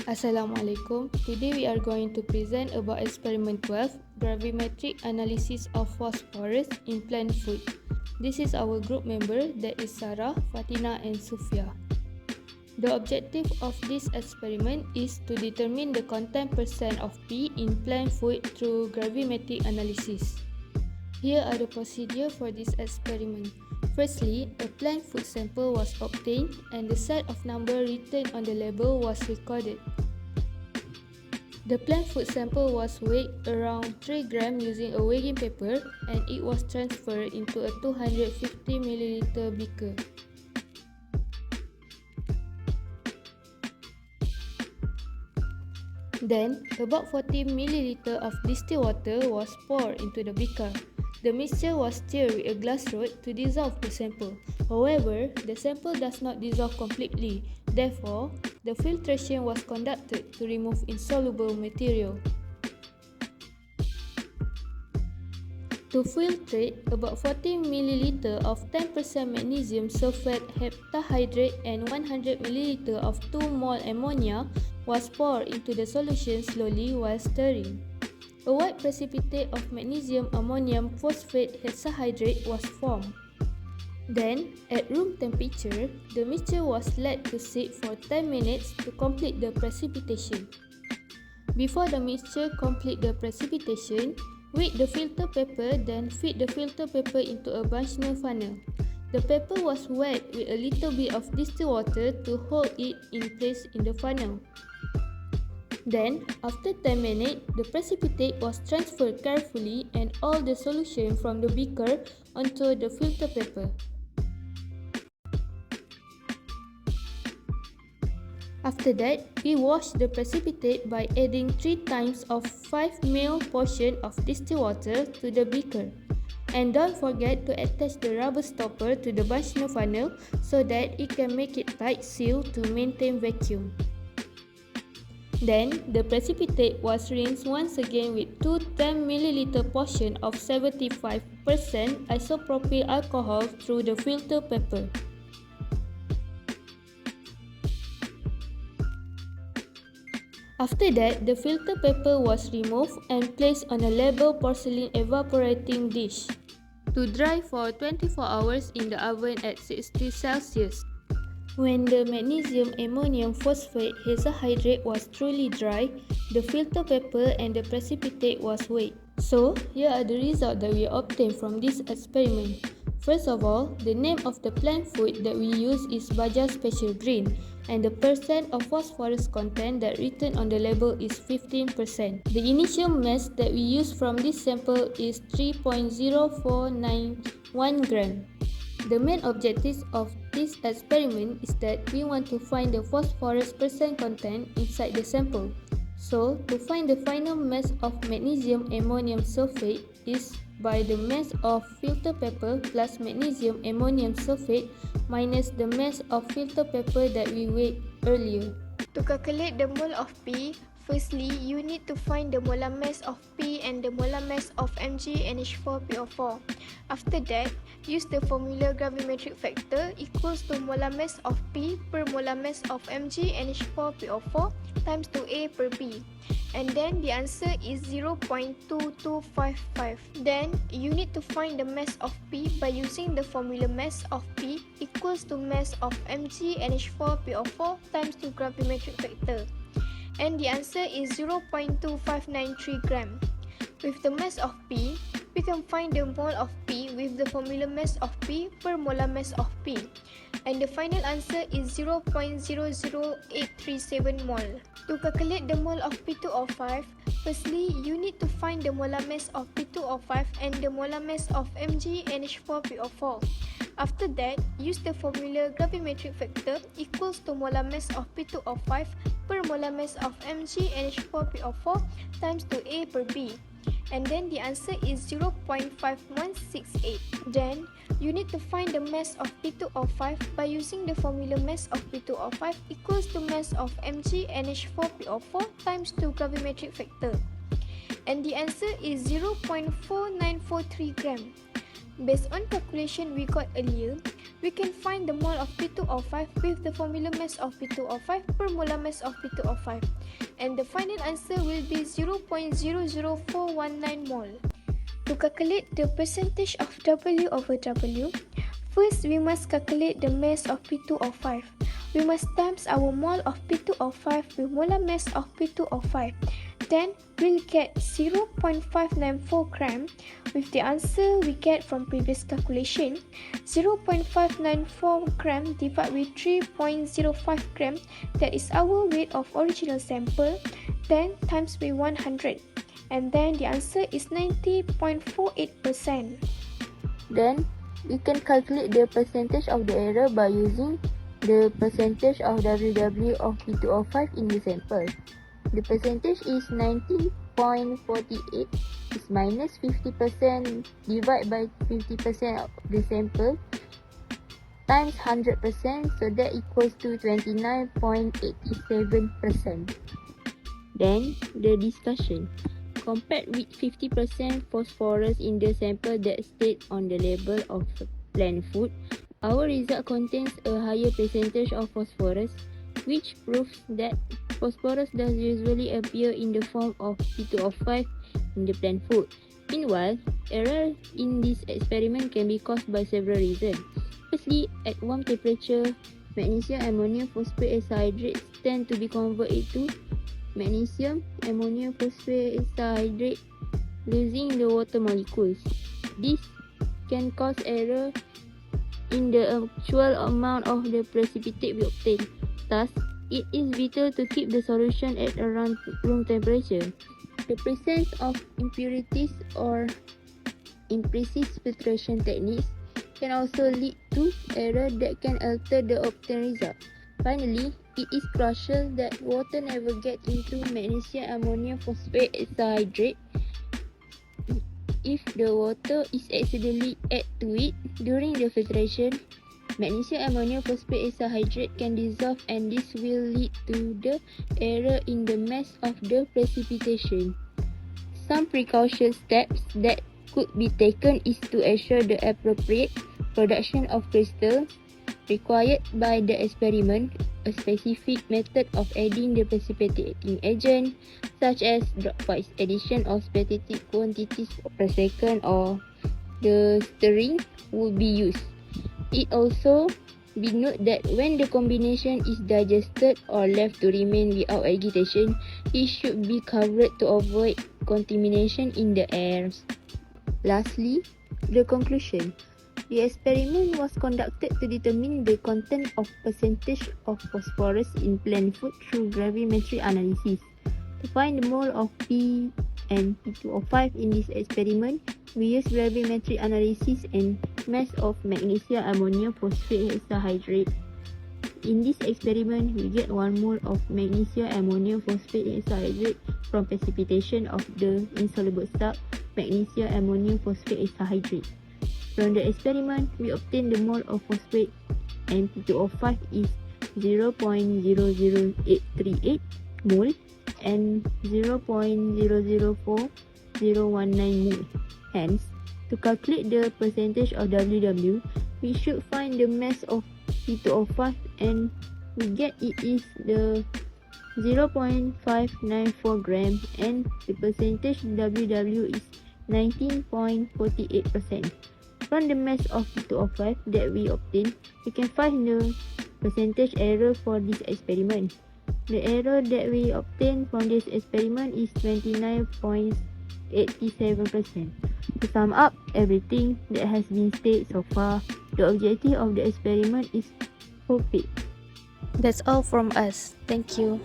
Assalamualaikum. Today we are going to present about experiment 12, gravimetric analysis of phosphorus in plant food. This is our group member, that is Sarah, Fatina and Sufia. The objective of this experiment is to determine the content percent of P in plant food through gravimetric analysis. Here are the procedure for this experiment. Firstly, a plant food sample was obtained and the set of number written on the label was recorded. The plant food sample was weighed around 3 grams using a weighing paper and it was transferred into a 250 ml beaker. Then, about 40 ml of distilled water was poured into the beaker. The mixture was stirred with a glass rod to dissolve the sample. However, the sample does not dissolve completely. Therefore, the filtration was conducted to remove insoluble material. To filtrate, about 40 ml of 10% magnesium sulfate heptahydrate and 100 ml of 2 mol ammonia was poured into the solution slowly while stirring. A white precipitate of magnesium ammonium phosphate hexahydrate was formed. Then, at room temperature, the mixture was let to sit for 10 minutes to complete the precipitation. Before the mixture complete the precipitation, wet the filter paper, then feed the filter paper into a Bunsen's funnel. The paper was wet with a little bit of distilled water to hold it in place in the funnel. Then, after 10 minutes, the precipitate was transferred carefully and all the solution from the beaker onto the filter paper. After that, we wash the precipitate by adding 3 times of 5 ml portion of distilled water to the beaker. And don't forget to attach the rubber stopper to the Bunsen's funnel so that it can make it tight seal to maintain vacuum. Then, the precipitate was rinsed once again with 2 10 ml portion of 75% isopropyl alcohol through the filter paper. After that, the filter paper was removed and placed on a labeled porcelain evaporating dish to dry for 24 hours in the oven at 60 Celsius. When the magnesium ammonium phosphate hexahydrate was truly dry, the filter paper and the precipitate was wet. So, here are the results that we obtained from this experiment. First of all, the name of the plant food that we use is Baja Special Green, and the percent of phosphorus content that written on the label is 15%. The initial mass that we use from this sample is 3.0491 gram. The main objective of this experiment is that we want to find the phosphorus percent content inside the sample. So, to find the final mass of magnesium ammonium sulfate is by the mass of filter paper plus magnesium ammonium sulfate minus the mass of filter paper that we weighed earlier. To calculate the mole of P, firstly, you need to find the molar mass of P and the molar mass of MgNH4PO4. After that, use the formula gravimetric factor equals to molar mass of P per molar mass of MgNH4PO4 times 2A per B. And then the answer is 0.2255. Then, you need to find the mass of P by using the formula mass of P equals to mass of MgNH4PO4 times 2 gravimetric factor. And the answer is 0.2593 gram. With the mass of P, we can find the mole of P with the formula mass of P per molar mass of P. And the final answer is 0.00837 mole. To calculate the mole of P2O5, firstly, you need to find the molar mass of P2O5 and the molar mass of MgNH4PO4. After that, use the formula gravimetric factor equals to molar mass of P2O5 per molar mass of MgNH4PO4 times 2A per B. And then the answer is 0.5168. Then, you need to find the mass of P2O5 by using the formula mass of P2O5 equals to mass of MgNH4PO4 times 2 gravimetric factor. And the answer is 0.4943 gram. Based on calculation we got earlier, we can find the mole of P2O5 with the formula mass of P2O5 per molar mass of P2O5, and the final answer will be 0.00419 mole. To calculate the percentage of W over W, first we must calculate the mass of P2O5. We must times our mole of P2O5 with molar mass of P2O5. Then we'll get 0.594 gram. With the answer we get from previous calculation, 0.594 gram divided with 3.05 gram, that is our weight of original sample, then times with 100. And then the answer is 90.48%. Then we can calculate the percentage of the error by using the percentage of WW of P2O5 in the sample. The percentage is 19.48 is minus 50% divided by 50% of the sample times 100%, so that equals to 29.87%. Then the discussion. Compared with 50% phosphorus in the sample that stayed on the label of plant food, our result contains a higher percentage of phosphorus, which proves that phosphorus does usually appear in the form of P2O5 in the plant food. Meanwhile, error in this experiment can be caused by several reasons. Firstly, at warm temperature, magnesium ammonium phosphate hydrates tend to be converted to magnesium ammonium phosphate hydrate, losing the water molecules. This can cause error in the actual amount of the precipitate we obtain. Thus, it is vital to keep the solution at around room temperature. The presence of impurities or imprecise filtration techniques can also lead to error that can alter the obtained result. Finally, it is crucial that water never get into magnesium ammonium phosphate hydrate. If the water is accidentally added to it during the filtration, magnesium ammonium phosphate hydrate can dissolve, and this will lead to the error in the mass of the precipitation. Some precaution steps that could be taken is to ensure the appropriate production of crystals required by the experiment, a specific method of adding the precipitating agent, such as dropwise addition of specific quantities per second, or the stirring, would be used. It also be noted that when the combination is digested or left to remain without agitation, it should be covered to avoid contamination in the air. Lastly, the conclusion. The experiment was conducted to determine the content of percentage of phosphorus in plant food through gravimetric analysis. To find the mole of P and P2O5 in this experiment, we use gravimetric analysis and mass of magnesium ammonium phosphate hexahydrate. In this experiment, we get 1 mole of magnesium ammonium phosphate hexahydrate from precipitation of the insoluble salt magnesium ammonium phosphate hexahydrate. From the experiment, we obtain the mole of phosphate and P2O5 is 0.00838 mole and 0.004019 mole. Hence, to calculate the percentage of WW, we should find the mass of P2O5, and we get it is the 0.594 gram, and the percentage WW is 19.48%. From the mass of P2O5 that we obtain, we can find the percentage error for this experiment. The error that we obtain from this experiment is 29.87%. To sum up everything that has been stated so far, the objective of the experiment is fulfilled. That's all from us. Thank you.